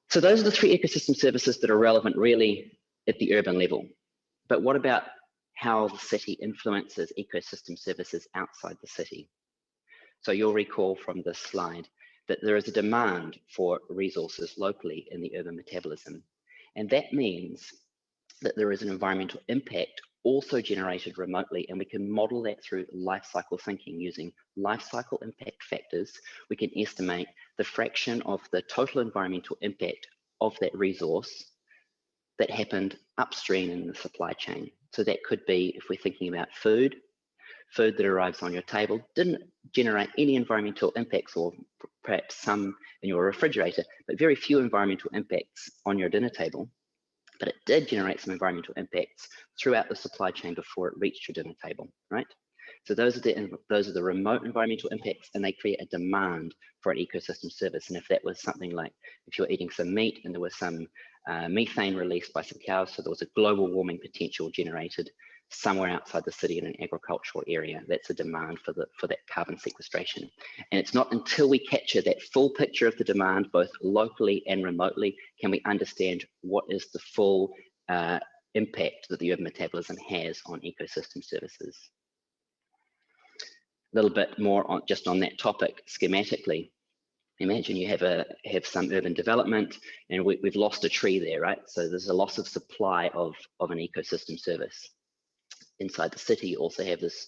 So those are the three ecosystem services that are relevant really at the urban level. But what about how the city influences ecosystem services outside the city? So you'll recall from this slide that there is a demand for resources locally in the urban metabolism. And that means that there is an environmental impact also generated remotely, and we can model that through life cycle thinking. Using life cycle impact factors, we can estimate the fraction of the total environmental impact of that resource that happened upstream in the supply chain. So that could be, if we're thinking about food that arrives on your table, didn't generate any environmental impacts, or perhaps some in your refrigerator, but very few environmental impacts on your dinner table. But it did generate some environmental impacts throughout the supply chain before it reached your dinner table, right? So those are the remote environmental impacts, and they create a demand for an ecosystem service. And if that was something like, if you're eating some meat and there was some methane released by some cows, so there was a global warming potential generated somewhere outside the city in an agricultural area, that's a demand for that carbon sequestration. And it's not until we capture that full picture of the demand, both locally and remotely, can we understand what is the full impact that the urban metabolism has on ecosystem services. A little bit more on just on that topic schematically. Imagine you have some urban development, and we've lost a tree there, right? So there's a loss of supply of an ecosystem service. Inside the city, you also have this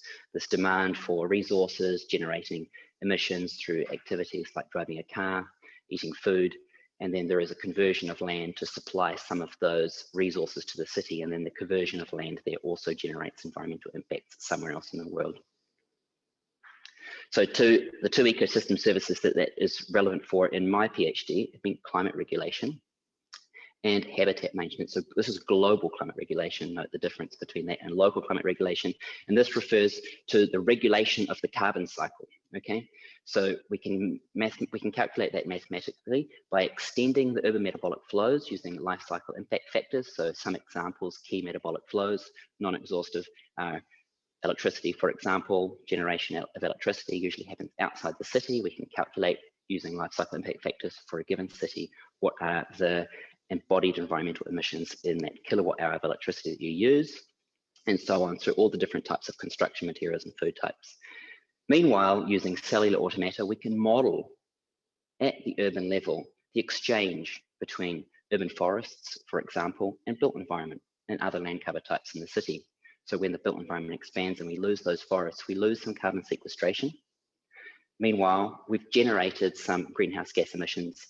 demand for resources, generating emissions through activities like driving a car, eating food, and then there is a conversion of land to supply some of those resources to the city, and then the conversion of land there also generates environmental impacts somewhere else in the world. So the two ecosystem services that is relevant for in my PhD have been climate regulation and habitat maintenance. So this is global climate regulation. Note the difference between that and local climate regulation. And this refers to the regulation of the carbon cycle, okay? So we can calculate that mathematically by extending the urban metabolic flows using life cycle impact factors. So some examples, key metabolic flows, non-exhaustive, electricity, for example. Generation of electricity usually happens outside the city. We can calculate using life cycle impact factors for a given city what are the embodied environmental emissions in that kilowatt hour of electricity that you use, and so on through all the different types of construction materials and food types. Meanwhile, using cellular automata, we can model at the urban level the exchange between urban forests, for example, and built environment and other land cover types in the city. So when the built environment expands and we lose those forests, we lose some carbon sequestration. Meanwhile, we've generated some greenhouse gas emissions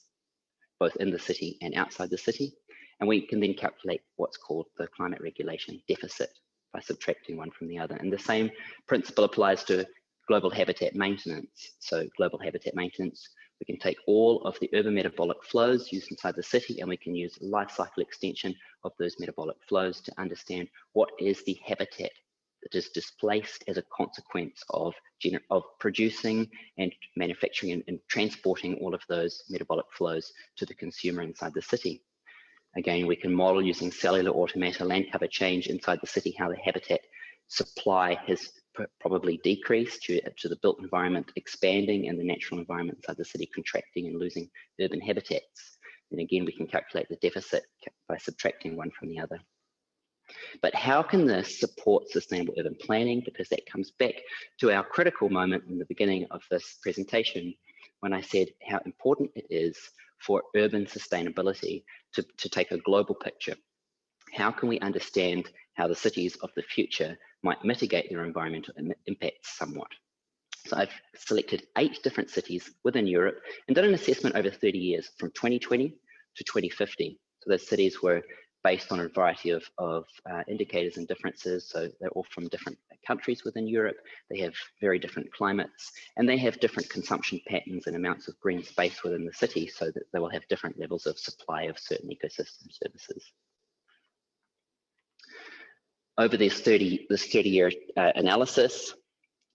both in the city and outside the city. And we can then calculate what's called the climate regulation deficit by subtracting one from the other. And the same principle applies to global habitat maintenance. So global habitat maintenance, we can take all of the urban metabolic flows used inside the city, and we can use life cycle extension of those metabolic flows to understand what is the habitat that is displaced as a consequence of producing and manufacturing and transporting all of those metabolic flows to the consumer inside the city. Again, we can model using cellular automata land cover change inside the city, how the habitat supply has probably decreased due to the built environment expanding and the natural environment inside the city contracting and losing urban habitats. And again, we can calculate the deficit by subtracting one from the other. But how can this support sustainable urban planning? Because that comes back to our critical moment in the beginning of this presentation, when I said how important it is for urban sustainability to take a global picture. How can we understand how the cities of the future might mitigate their environmental impacts somewhat? So I've selected 8 different cities within Europe and done an assessment over 30 years from 2020 to 2050. So those cities were based on a variety of indicators and differences. So they're all from different countries within Europe. They have very different climates, and they have different consumption patterns and amounts of green space within the city, so that they will have different levels of supply of certain ecosystem services. Over this 30-year analysis,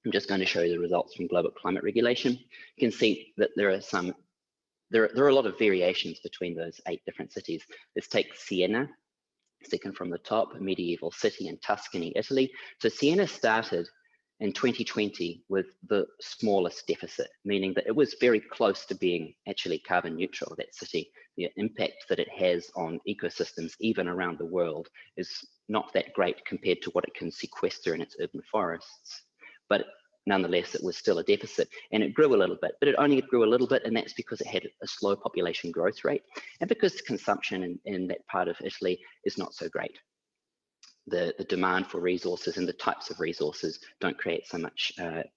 I'm just going to show you the results from global climate regulation. You can see that there are a lot of variations between those 8 different cities. Let's take Siena, second from the top, a medieval city in Tuscany, Italy. So Siena started in 2020 with the smallest deficit, meaning that it was very close to being actually carbon neutral, that city. The impact that it has on ecosystems, even around the world, is not that great compared to what it can sequester in its urban forests. But nonetheless, it was still a deficit, and it grew a little bit, but it only grew a little bit, and that's because it had a slow population growth rate, and because consumption in that part of Italy is not so great. The demand for resources and the types of resources don't create so much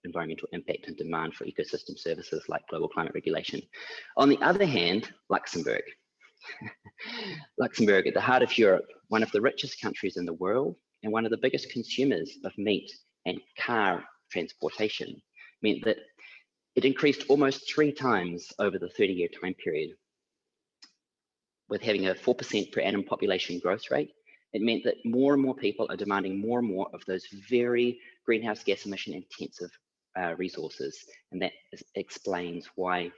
environmental impact and demand for ecosystem services like global climate regulation. On the other hand, Luxembourg. Luxembourg, at the heart of Europe, one of the richest countries in the world and one of the biggest consumers of meat and car transportation, meant that it increased almost 3 times over the 30-year time period. With having a 4% per annum population growth rate, it meant that more and more people are demanding more and more of those very greenhouse gas emission intensive resources. And that explains why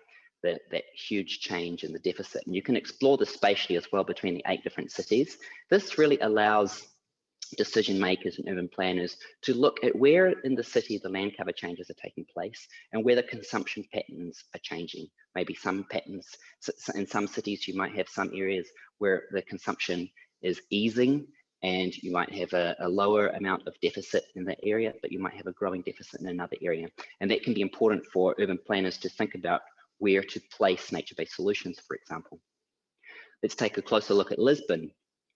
that huge change in the deficit. And you can explore this spatially as well between the 8 different cities. This really allows decision makers and urban planners to look at where in the city the land cover changes are taking place and where the consumption patterns are changing. Maybe some patterns, in some cities you might have some areas where the consumption is easing and you might have a lower amount of deficit in that area, but you might have a growing deficit in another area. And that can be important for urban planners to think about where to place nature-based solutions, for example. Let's take a closer look at Lisbon,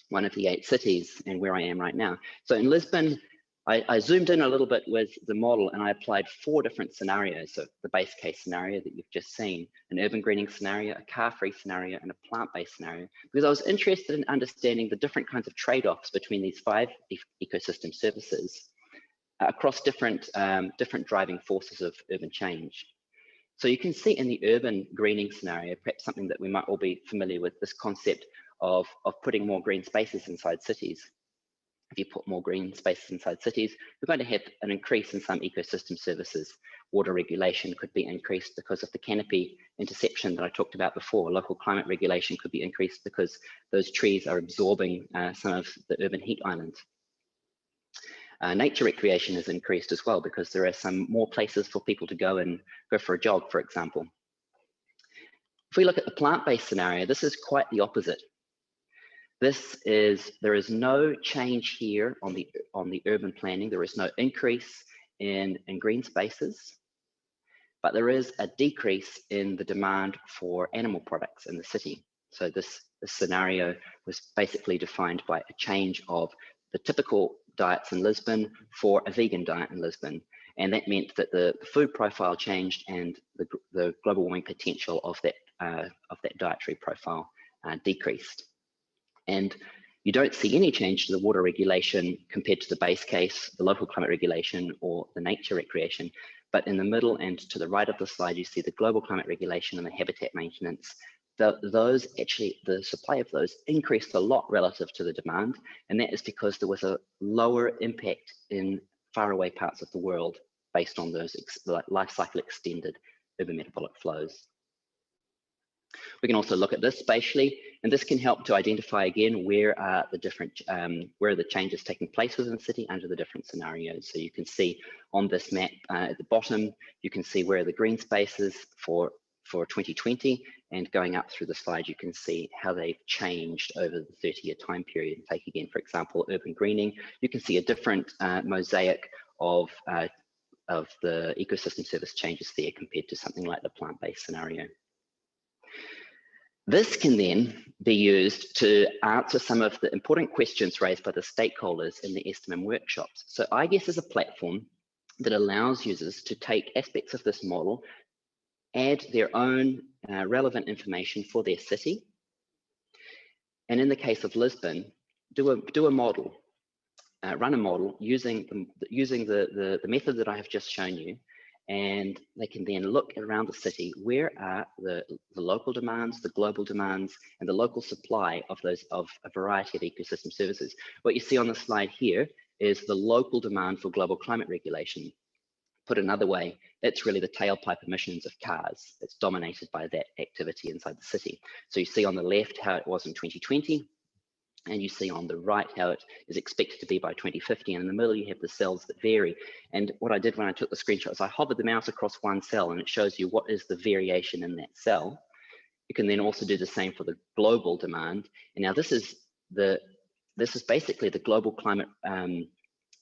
one of the 8 cities, and where I am right now. So in Lisbon, I zoomed in a little bit with the model and I applied 4 different scenarios. So the base case scenario that you've just seen, an urban greening scenario, a car-free scenario, and a plant-based scenario, because I was interested in understanding the different kinds of trade-offs between these 5 ecosystem services across different driving forces of urban change. So you can see in the urban greening scenario, perhaps something that we might all be familiar with, this concept of putting more green spaces inside cities. If you put more green spaces inside cities, you're going to have an increase in some ecosystem services. Water regulation could be increased because of the canopy interception that I talked about before. Local climate regulation could be increased because those trees are absorbing some of the urban heat islands. Nature recreation is increased as well because there are some more places for people to go for a jog, for example. If we look at the plant-based scenario, this is quite the opposite. There is no change here on the urban planning. There is no increase in green spaces, but there is a decrease in the demand for animal products in the city. So this scenario was basically defined by a change of the typical diets in Lisbon for a vegan diet in Lisbon. And that meant that the food profile changed and the global warming potential of that dietary profile decreased. And you don't see any change to the water regulation compared to the base case, the local climate regulation, or the nature recreation. But in the middle and to the right of the slide, you see the global climate regulation and the habitat maintenance. The supply of those increased a lot relative to the demand. And that is because there was a lower impact in faraway parts of the world based on those life cycle extended urban metabolic flows. We can also look at this spatially, and this can help to identify again where are the changes taking place within the city under the different scenarios. So you can see on this map at the bottom, you can see where are the green spaces for 2020, and going up through the slide, you can see how they've changed over the 30-year time period. Take again, for example, urban greening. You can see a different mosaic of the ecosystem service changes there compared to something like the plant-based scenario. This can then be used to answer some of the important questions raised by the stakeholders in the STMM workshops. So IGES is a platform that allows users to take aspects of this model, add their own relevant information for their city, and in the case of Lisbon, do a model, run a model using the method that I have just shown you, and they can then look around the city, where are the local demands, the global demands, and the local supply of a variety of ecosystem services. What you see on the slide here is the local demand for global climate regulation. Put another way, that's really the tailpipe emissions of cars. It's dominated by that activity inside the city. So you see on the left how it was in 2020, And you see on the right how it is expected to be by 2050. And in the middle, you have the cells that vary. And what I did when I took the screenshot is I hovered the mouse across one cell, and it shows you what is the variation in that cell. You can then also do the same for the global demand. And now this is basically the global climate,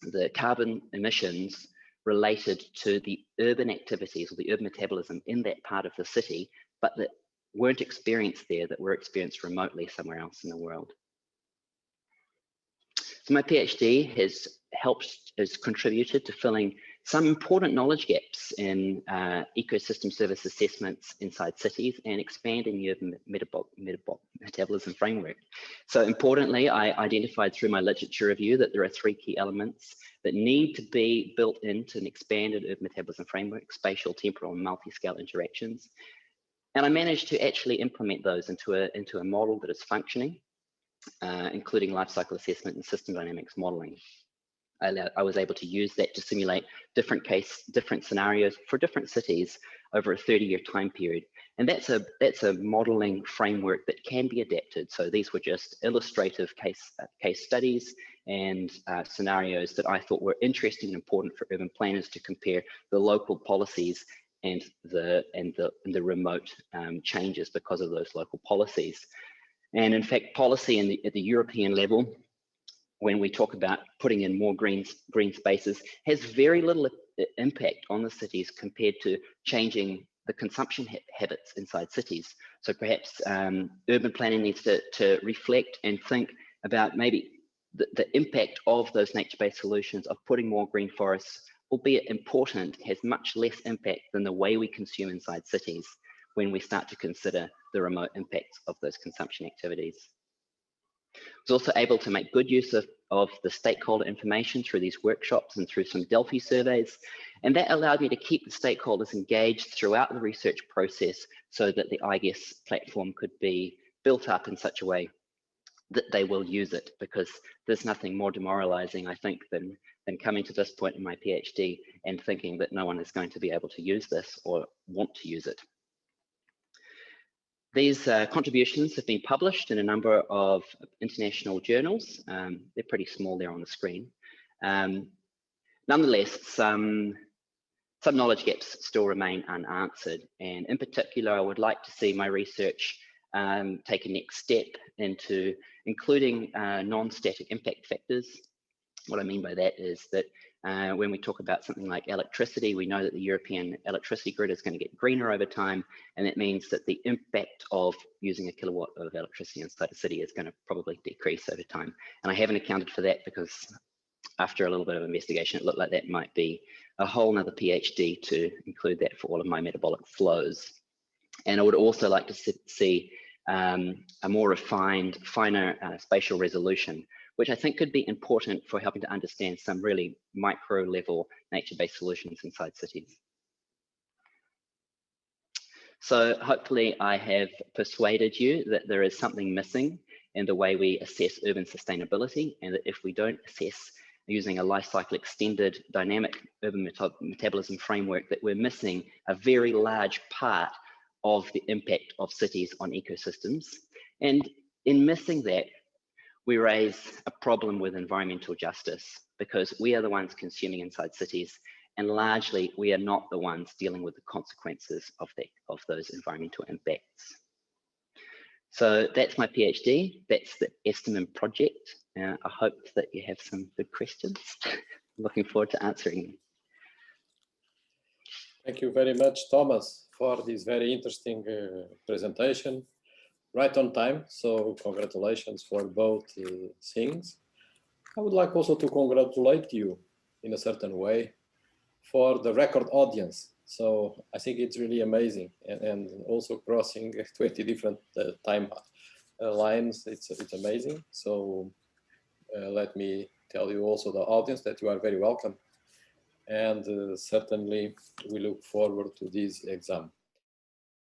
the carbon emissions related to the urban activities or the urban metabolism in that part of the city, but that weren't experienced there, that were experienced remotely somewhere else in the world. So my PhD has contributed to filling some important knowledge gaps in ecosystem service assessments inside cities and expanding the urban metabolism framework. So importantly, I identified through my literature review that there are 3 key elements that need to be built into an expanded urban metabolism framework: spatial, temporal, and multi-scale interactions. And I managed to actually implement those into a model that is functioning, including life cycle assessment and system dynamics modeling. I was able to use that to simulate different scenarios for different cities over a 30-year time period. And that's a modeling framework that can be adapted. So these were just illustrative case studies and scenarios that I thought were interesting and important for urban planners to compare the local policies and the remote changes because of those local policies. And in fact, policy at the European level, when we talk about putting in more green spaces, has very little impact on the cities compared to changing the consumption habits inside cities. So perhaps urban planning needs to reflect and think about maybe the impact of those nature-based solutions of putting more green forests, albeit important, has much less impact than the way we consume inside cities when we start to consider the remote impacts of those consumption activities. I was also able to make good use of the stakeholder information through these workshops and through some Delphi surveys. And that allowed me to keep the stakeholders engaged throughout the research process so that the iGuess platform could be built up in such a way that they will use it, because there's nothing more demoralizing, I think, than coming to this point in my PhD and thinking that no one is going to be able to use this or want to use it. These contributions have been published in a number of international journals. They're pretty small there on the screen. Nonetheless, some knowledge gaps still remain unanswered. And in particular, I would like to see my research take a next step into including non-static impact factors. What I mean by that is that when we talk about something like electricity, we know that the European electricity grid is going to get greener over time, and that means that the impact of using a kilowatt of electricity inside a city is going to probably decrease over time. And I haven't accounted for that because after a little bit of investigation, it looked like that might be a whole nother PhD to include that for all of my metabolic flows. And I would also like to see a more refined, finer spatial resolution, which I think could be important for helping to understand some really micro level nature-based solutions inside cities. So hopefully I have persuaded you that there is something missing in the way we assess urban sustainability, and that if we don't assess using a life cycle extended dynamic urban metabolism framework, that we're missing a very large part of the impact of cities on ecosystems. And in missing that, we raise a problem with environmental justice, because we are the ones consuming inside cities, and largely we are not the ones dealing with the consequences of those environmental impacts. So that's my PhD, that's the Estimum project. I hope that you have some good questions. Looking forward to answering them. Thank you very much, Thomas, for this very interesting presentation. Right on time, so congratulations for both things. I would like also to congratulate you in a certain way for the record audience. So I think it's really amazing, and also crossing 20 different time lines, it's amazing. So let me tell you also the audience that you are very welcome, and certainly we look forward to this exam.